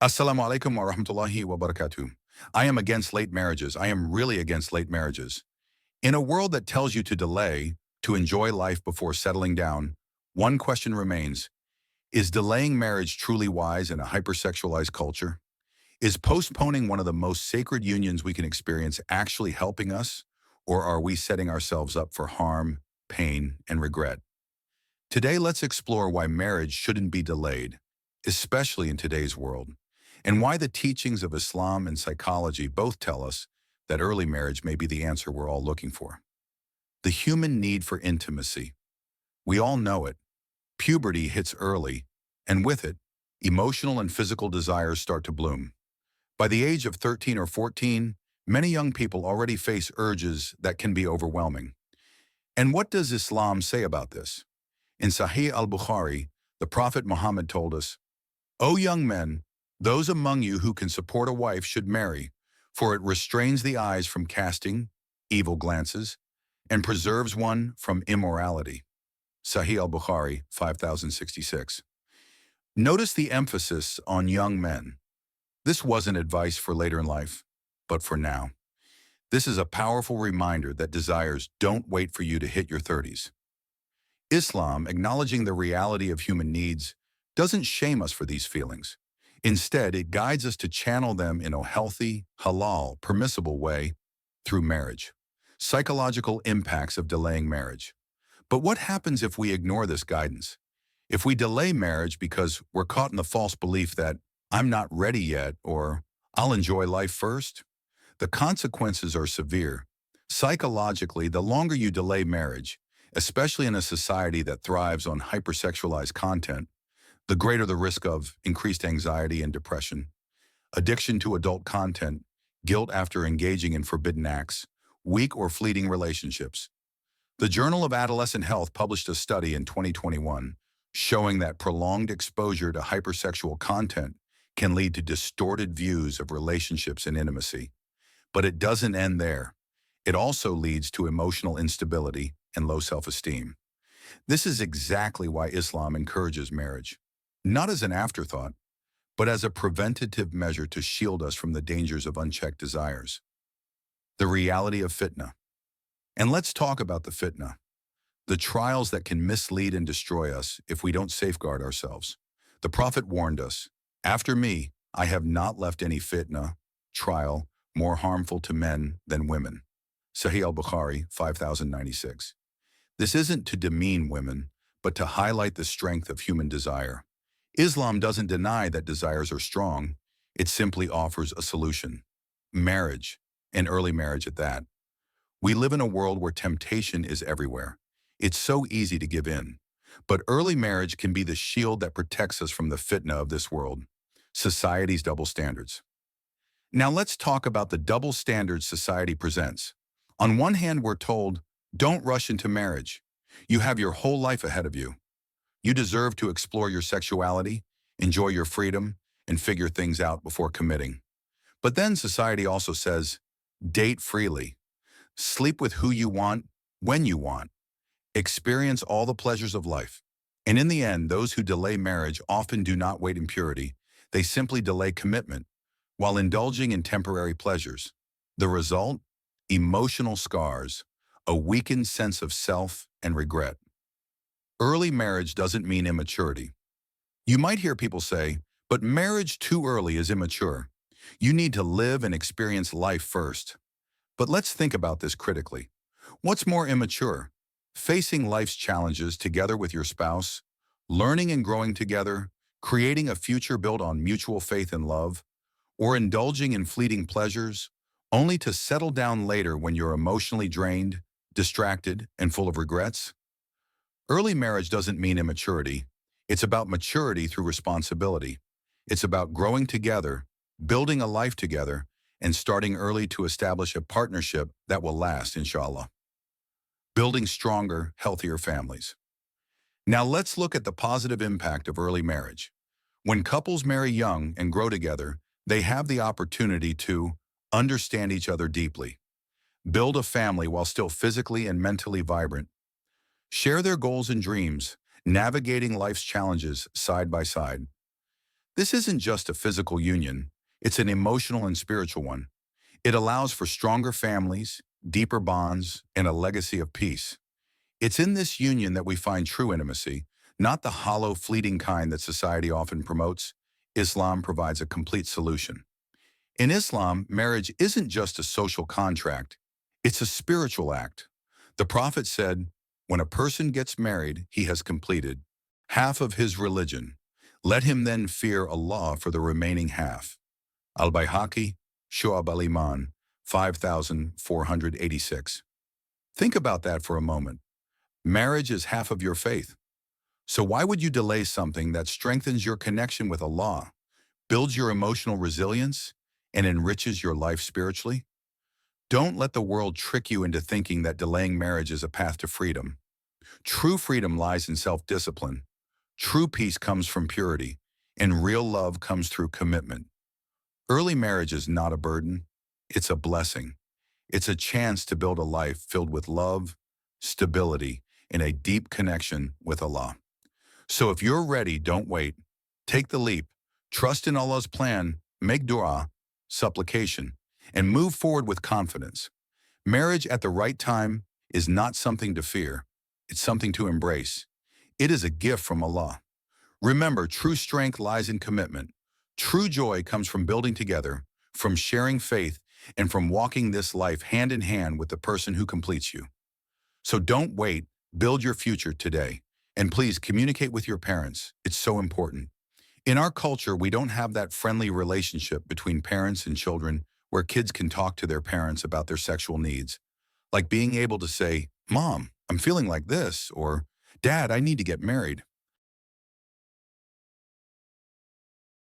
Assalamu alaikum wa rahmatullahi wa barakatuh. I am against late marriages. I am really against late marriages. In a world that tells you to delay, to enjoy life before settling down, one question remains. Is delaying marriage truly wise in a hypersexualized culture? Is postponing one of the most sacred unions we can experience actually helping us? Or are we setting ourselves up for harm, pain, and regret? Today, let's explore why marriage shouldn't be delayed, especially in today's world, and why the teachings of Islam and psychology both tell us that early marriage may be the answer we're all looking for. The human need for intimacy. We all know it. Puberty hits early, and with it, emotional and physical desires start to bloom. By the age of 13 or 14, many young people already face urges that can be overwhelming. And what does Islam say about this? In Sahih al-Bukhari, the Prophet Muhammad told us, "O young men, those among you who can support a wife should marry, for it restrains the eyes from casting evil glances and preserves one from immorality." Sahih al-Bukhari 5066. Notice the emphasis on young men. This wasn't advice for later in life, but for now. This is a powerful reminder that desires don't wait for you to hit your 30s. Islam, acknowledging the reality of human needs, doesn't shame us for these feelings. Instead, it guides us to channel them in a healthy, halal, permissible way through marriage. Psychological impacts of delaying marriage. But what happens if we ignore this guidance? If we delay marriage because we're caught in the false belief that I'm not ready yet or I'll enjoy life first? The consequences are severe. Psychologically, the longer you delay marriage, especially in a society that thrives on hypersexualized content, the greater the risk of increased anxiety and depression, addiction to adult content, guilt after engaging in forbidden acts, weak or fleeting relationships. The Journal of Adolescent Health published a study in 2021 showing that prolonged exposure to hypersexual content can lead to distorted views of relationships and intimacy. But it doesn't end there. It also leads to emotional instability and low self-esteem. This is exactly why Islam encourages marriage, not as an afterthought, but as a preventative measure to shield us from the dangers of unchecked desires. The reality of fitna. And let's talk about the fitna, the trials that can mislead and destroy us if we don't safeguard ourselves. The Prophet warned us, "After me, I have not left any fitna, trial, more harmful to men than women." Sahih al-Bukhari 5096. This isn't to demean women, but to highlight the strength of human desire. Islam doesn't deny that desires are strong. It simply offers a solution. Marriage, and early marriage at that. We live in a world where temptation is everywhere. It's so easy to give in. But early marriage can be the shield that protects us from the fitna of this world, society's double standards. Now let's talk about the double standards society presents. On one hand, we're told, don't rush into marriage. You have your whole life ahead of you. You deserve to explore your sexuality, enjoy your freedom, and figure things out before committing. But then society also says, date freely. Sleep with who you want, when you want. Experience all the pleasures of life. And in the end, those who delay marriage often do not wait in purity. They simply delay commitment while indulging in temporary pleasures. The result? Emotional scars, a weakened sense of self and regret. Early marriage doesn't mean immaturity. You might hear people say, but marriage too early is immature. You need to live and experience life first. But let's think about this critically. What's more immature? Facing life's challenges together with your spouse, learning and growing together, creating a future built on mutual faith and love, or indulging in fleeting pleasures, only to settle down later when you're emotionally drained, distracted, and full of regrets? Early marriage doesn't mean immaturity. It's about maturity through responsibility. It's about growing together, building a life together, and starting early to establish a partnership that will last, inshallah. Building stronger, healthier families. Now let's look at the positive impact of early marriage. When couples marry young and grow together, they have the opportunity to understand each other deeply, build a family while still physically and mentally vibrant, share their goals and dreams, navigating life's challenges side by side. This isn't just a physical union, it's an emotional and spiritual one. It allows for stronger families, deeper bonds, and a legacy of peace. It's in this union that we find true intimacy, not the hollow, fleeting kind that society often promotes. Islam provides a complete solution. In Islam, marriage isn't just a social contract, it's a spiritual act. The Prophet said, when a person gets married, he has completed half of his religion. Let him then fear Allah for the remaining half. Al-Bayhaqi, Shu'ab al-Iman, 5486. Think about that for a moment. Marriage is half of your faith. So why would you delay something that strengthens your connection with Allah, builds your emotional resilience, and enriches your life spiritually? Don't let the world trick you into thinking that delaying marriage is a path to freedom. True freedom lies in self-discipline. True peace comes from purity, and real love comes through commitment. Early marriage is not a burden, it's a blessing. It's a chance to build a life filled with love, stability, and a deep connection with Allah. So if you're ready, don't wait. Take the leap. Trust in Allah's plan, make dua, supplication, and move forward with confidence. Marriage at the right time is not something to fear. It's something to embrace. It is a gift from Allah. Remember, true strength lies in commitment. True joy comes from building together, from sharing faith, and from walking this life hand in hand with the person who completes you. So don't wait, build your future today. And please communicate with your parents. It's so important. In our culture, we don't have that friendly relationship between parents and children where kids can talk to their parents about their sexual needs. Like being able to say, Mom, I'm feeling like this, or Dad, I need to get married.